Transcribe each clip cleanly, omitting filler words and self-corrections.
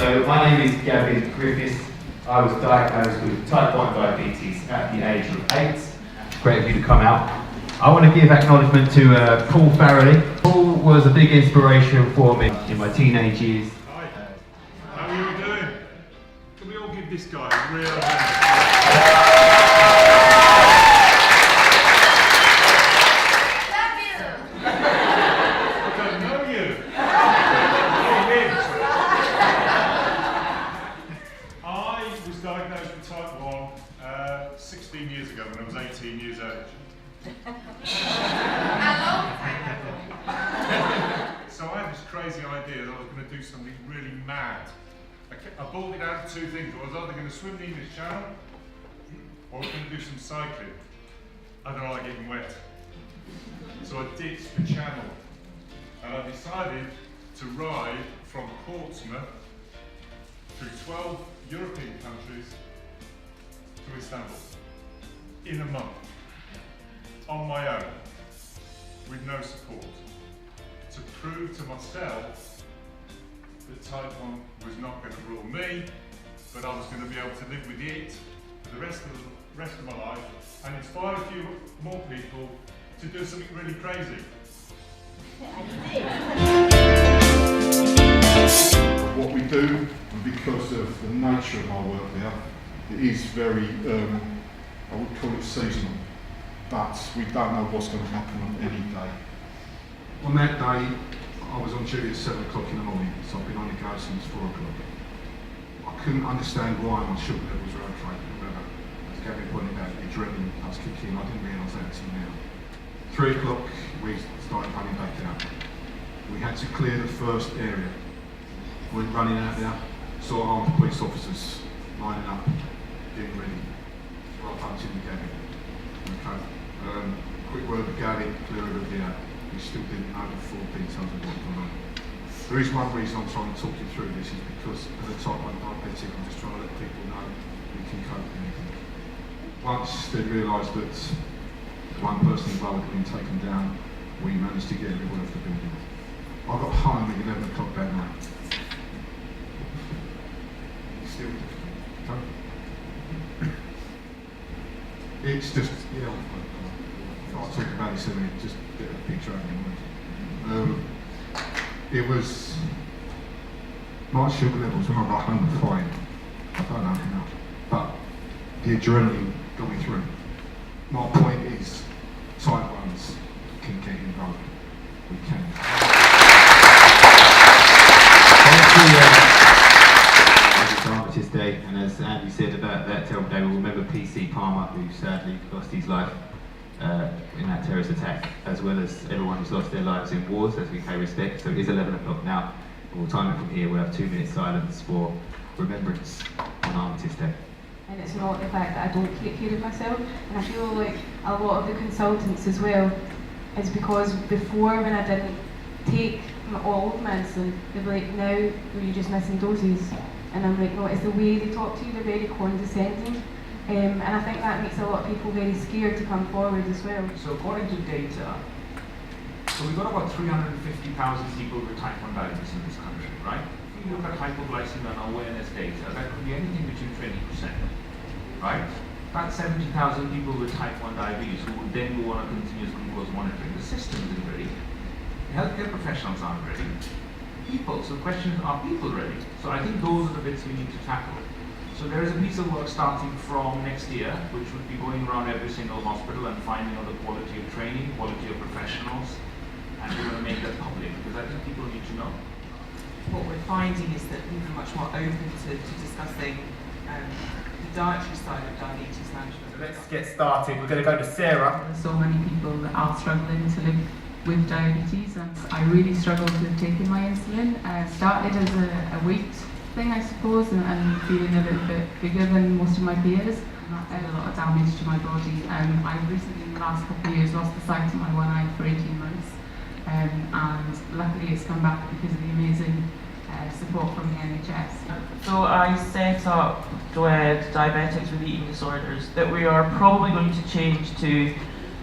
So my name is Gavin Griffiths. I was diagnosed with type 1 diabetes at the age of 8. Great of you to come out. I want to give acknowledgement to Paul Farrelly. Paul was a big inspiration for me in my teenage years. Hi, how are you doing? Can we all give this guy a real hand? When I was 18 years old. So I had this crazy idea that I was going to do something really mad. I balled it out to two things. I was either going to swim the English Channel or I was going to do some cycling. I don't like getting wet. So I ditched the Channel and I decided to ride from Portsmouth through 12 European countries to Istanbul. In a month, on my own, with no support, to prove to myself that type 1 was not going to rule me, but I was going to be able to live with it for the rest of my life and inspire a few more people to do something really crazy. What we do, and because of the nature of our work there, it is very I would call it seasonal, but we don't know what's going to happen on any day. On that day, I was on duty at 7 o'clock in the morning, so I've been on the go since 4 o'clock. I couldn't understand why my sugar levels were okay, whatever. As Gavin pointed out, the adrenaline was kicking in, I didn't realise that until now. 3 o'clock, we started running back out. We had to clear the first area. We went running out there, saw armed police officers lining up, getting ready. Well, punching the Gavin. Okay. Quick word with Gavin, clear everything out. We still didn't know the full details of what was going on. There is one reason I'm trying to talk you through this is because as a type 1 diabetic, I'm just trying to let people know we can cope with anything. Once they realised that one person involved had been taken down, we managed to get everyone off the building. I got home at 11 o'clock that night. Still, okay. It's just, yeah, I'll talk about it soon, just get a picture out of it. It was, my sugar levels when I got home were fine. I don't know how, but the adrenaline got me through. My point is, type 1s can get involved. We can. Armistice Day, and as Andy said about that terrible day, we'll remember PC Palmer, who sadly lost his life in that terrorist attack, as well as everyone who's lost their lives in wars, as we pay respect. So it is 11 o'clock now, and we'll time it from here. We'll have 2 minutes silence for remembrance on Armistice Day. And it's not the fact that I don't take care of myself, and I feel like a lot of the consultants as well is because before, when I didn't take all of medicine, they'd be like, now were you just missing doses? And I'm like, no, it's the way they talk to you, they're very condescending. And I think that makes a lot of people very scared to come forward as well. So according to data, so we've got about 350,000 people with type 1 diabetes in this country, right? If you look at hypoglycemia and awareness data, that could be anything between 20%, right? That's 70,000 people with type 1 diabetes who would then go on a continuous glucose monitoring. The system isn't ready. The healthcare professionals aren't ready. People, so the question is, are people ready? So I think those are the bits we need to tackle. So there is a piece of work starting from next year, which would be going around every single hospital and finding out the quality of training, quality of professionals, and we're going to make that public, because I think people need to know. What we're finding is that people are much more open to discussing the dietary side of diabetes management. So let's get started. We're going to go to Sara. So many people that are struggling to live with diabetes, and I really struggled with taking my insulin. Started as a weight thing, I suppose, and feeling a little bit bigger than most of my peers. And that did a lot of damage to my body. I've recently, in the last couple of years, lost the sight of my one eye for 18 months. And luckily it's come back because of the amazing support from the NHS. So I set up with diabetics with eating disorders that we are probably going to change to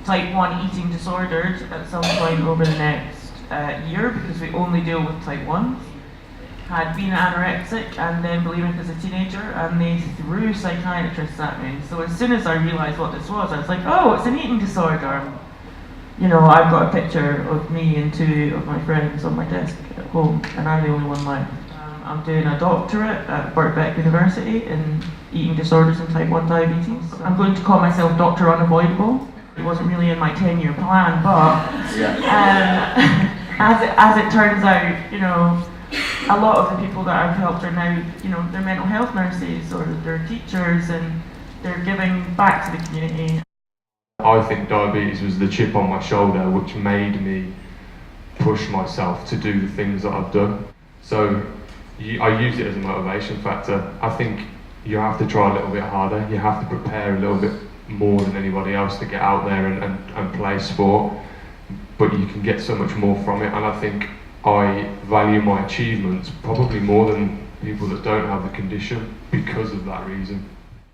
type 1 eating disorders at some point over the next year, because we only deal with type 1s. had been anorexic and then bulimic as a teenager, and they threw psychiatrists at me. So as soon as I realised what this was, I was like, oh, it's an eating disorder. You know, I've got a picture of me and 2 of my friends on my desk at home, and I'm the only one left. I'm doing a doctorate at Birkbeck University in eating disorders and type 1 diabetes. I'm going to call myself Dr. Unavoidable. It wasn't really in my 10-year plan, but as it turns out, you know, a lot of the people that I've helped are now, you know, they're mental health nurses or they're teachers, and they're giving back to the community. I think diabetes was the chip on my shoulder which made me push myself to do the things that I've done. So I use it as a motivation factor. I think you have to try a little bit harder, you have to prepare a little bit more than anybody else to get out there and play sport, but you can get so much more from it, and I think I value my achievements probably more than people that don't have the condition because of that reason.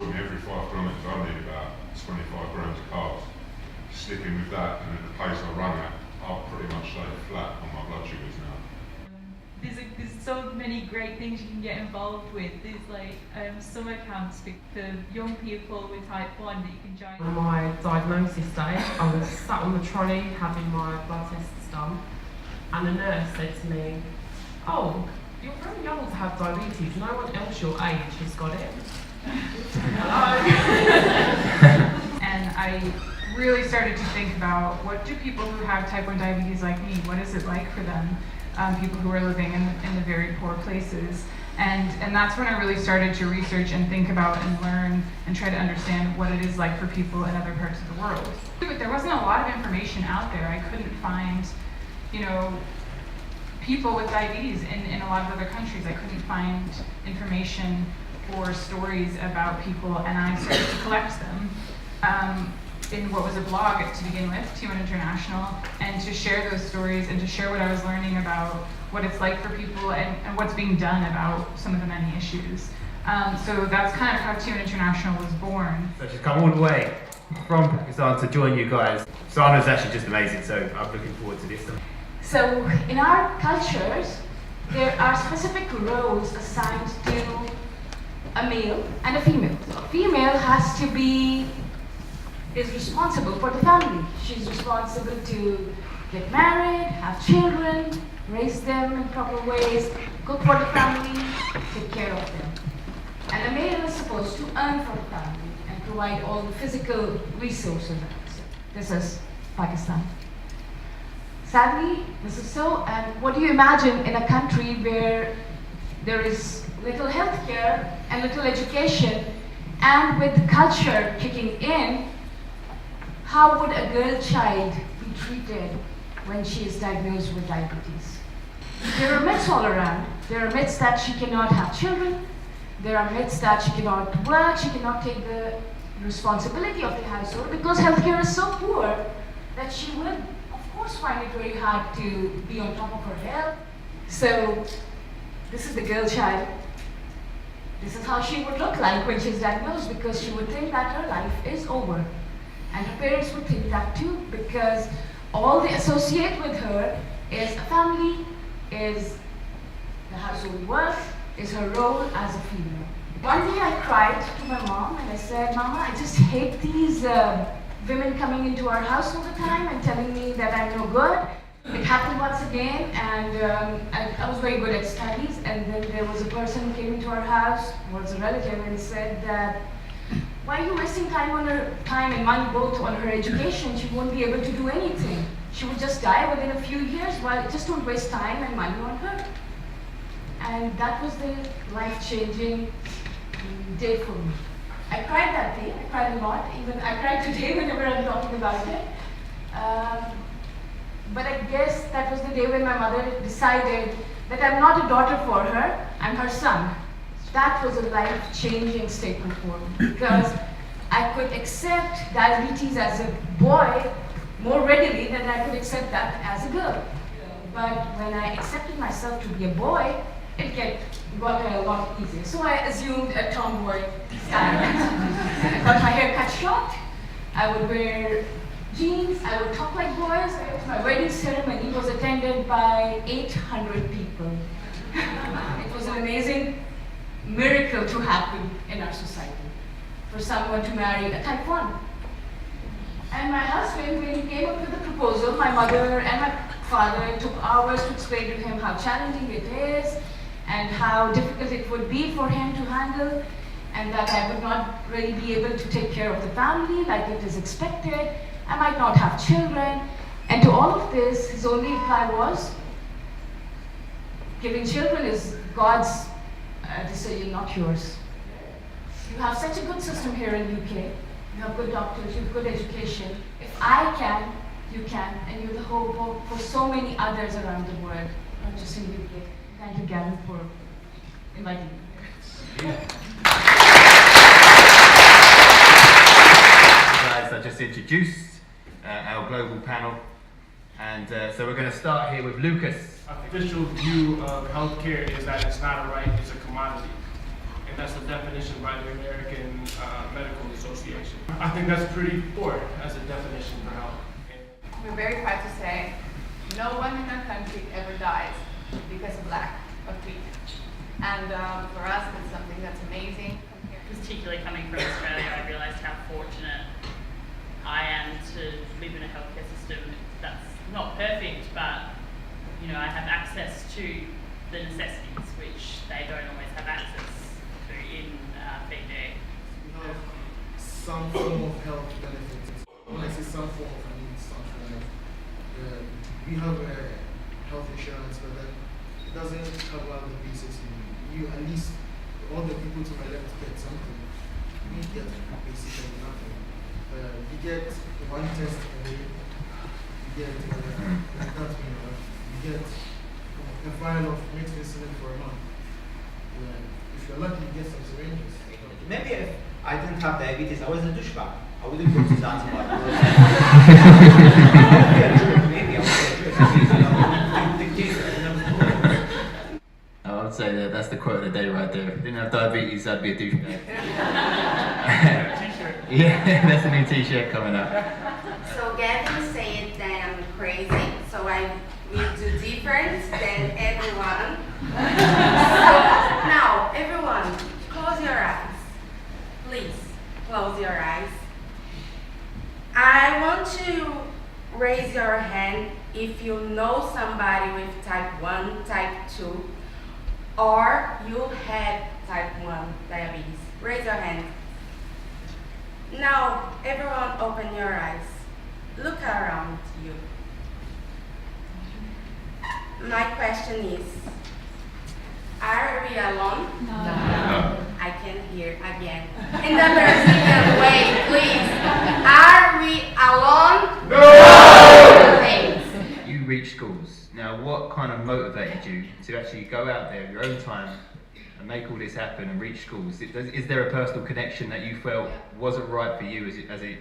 Every 5 kilometres I need about 25 grams of carbs. Sticking with that, and at the pace I run at, I'll pretty much stay flat on my blood sugars now. There's so many great things you can get involved with. There's like summer camps for young people with type 1 that you can join. On my diagnosis day, I was sat on the trolley having my blood tests done, and a nurse said to me, oh, you're very young to have diabetes, no one else your age has got it. And I really started to think about, what do people who have type 1 diabetes like me, what is it like for them? People who are living in the very poor places. And that's when I really started to research and think about and learn and try to understand what it is like for people in other parts of the world. But there wasn't a lot of information out there. I couldn't find, you know, people with diabetes in a lot of other countries. I couldn't find information or stories about people, and I started to collect them in what was a blog to begin with, T1 International, and to share those stories and to share what I was learning about what it's like for people and what's being done about some of the many issues. So that's kind of how T1 International was born. So she's come all the way from Pakistan to join you guys. Sana's actually just amazing, so I'm looking forward to this. So in our cultures, there are specific roles assigned to a male and a female. So a female has to is responsible for the family. She's responsible to get married, have children, raise them in proper ways, cook for the family, take care of them. And the male is supposed to earn for the family and provide all the physical resources. This is Pakistan. Sadly, this is so, and what do you imagine in a country where there is little healthcare and little education, and with the culture kicking in, how would a girl child be treated when she is diagnosed with diabetes? There are myths all around. There are myths that she cannot have children. There are myths that she cannot work, she cannot take the responsibility of the household because healthcare is so poor that she would, of course, find it very hard to be on top of her health. So this is the girl child. This is how she would look like when she's diagnosed, because she would think that her life is over. And her parents would think that too, because all they associate with her is a family, is the household work, is her role as a female. One day I cried to my mom and I said, Mama, I just hate these women coming into our house all the time and telling me that I'm no good. It happened once again, and I was very good at studies, and then there was a person who came into our house, was a relative, and said that, why are you wasting time and money both on her education? She won't be able to do anything. She would just die within a few years. Well, just don't waste time and money on her. And that was the life-changing day for me. I cried that day. I cried a lot. Even I cried today whenever I'm talking about it. But I guess that was the day when my mother decided that I'm not a daughter for her, I'm her son. That was a life-changing statement for me, because I could accept diabetes as a boy more readily than I could accept that as a girl. But when I accepted myself to be a boy, it got a lot easier. So I assumed a tomboy style. I got my hair cut short, I would wear jeans, I would talk like boys. My wedding ceremony was attended by 800 people. It was an amazing miracle to happen in our society for someone to marry a type 1. And my husband, when he came up with the proposal, my mother and my father took hours to explain to him how challenging it is and how difficult it would be for him to handle, and that I would not really be able to take care of the family like it is expected. I might not have children. And to all of this, his only reply was, giving children is God's decision, not yours. You have such a good system here in the UK. You have good doctors, you have good education. If I can, you can, and you're the hope for so many others around the world, not just in the UK. Thank you, Gavin, for inviting me. Guys, I just introduced our global panel, and so we're going to start here with Lucas. The official view of healthcare is that it's not a right, it's a commodity. And that's the definition by the American Medical Association. I think that's pretty poor as a definition for health. We're very proud to say no one in our country ever dies because of lack of treatment. And for us, it's something that's amazing. Particularly coming from Australia, I realised how fortunate I am to live in a healthcare system that's not perfect, but you know, I have access to the necessities which they don't always have access to in Fiji. We have some form of health benefits. When I say some form of, I mean some kind of. We have health insurance, but then it doesn't cover all the pieces. You at least, all the people to my left get something. We get basically nothing. You get one test a day. You get, that's been enough. You get a vial of methicillin for a month. If you're lucky, you get some syringes. Maybe if I didn't have diabetes, I was a douchebag. I wouldn't go to Zanzibar. Maybe I would be a dictator. I would say that's the quote of the day right there. If I didn't have diabetes, I'd be a douchebag. Yeah, that's a new t-shirt coming up. So Gavin said that I'm crazy, so I will do different than everyone. So now, everyone, close your eyes. Please, close your eyes. I want to raise your hand if you know somebody with type 1, type 2, or you had type 1 diabetes. Raise your hand. Now, everyone open your eyes. Look around you. My question is, are we alone? No. I can hear again. In the Brazilian way, please. Are we alone? No! Thanks. You reach schools. Now, what kind of motivated you to actually go out there, your own time, and make all this happen and reach schools? Is there a personal connection that you felt wasn't right for you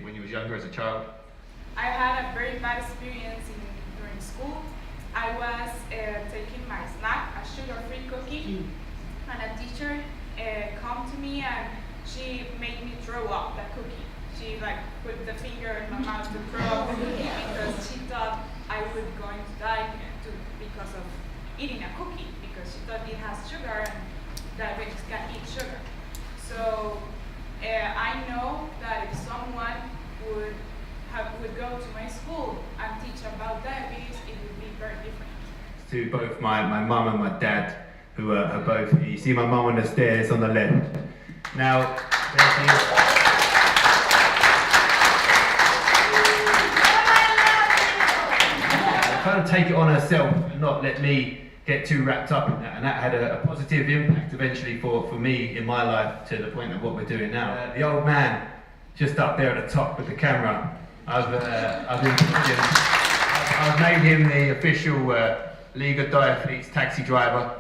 when you was younger, as a child? I had a very bad experience during school. I was taking my snack, a sugar-free cookie, and a teacher come to me and she made me throw up the cookie. She put the finger in my mouth to throw up the cookie because she thought I was going to die because of eating a cookie, because she thought it has sugar and diabetics can eat sugar. So I know that if someone would go to my school and teach about diabetes, it would be very different. To both my mum and my dad, who are both, you see my mum on the stairs on the left. Now, kind of take it on herself and not let me get too wrapped up in that, and that had a positive impact eventually for me in my life, to the point of what we're doing now. The old man just up there at the top with the camera, I've made him the official League of DiAthletes taxi driver.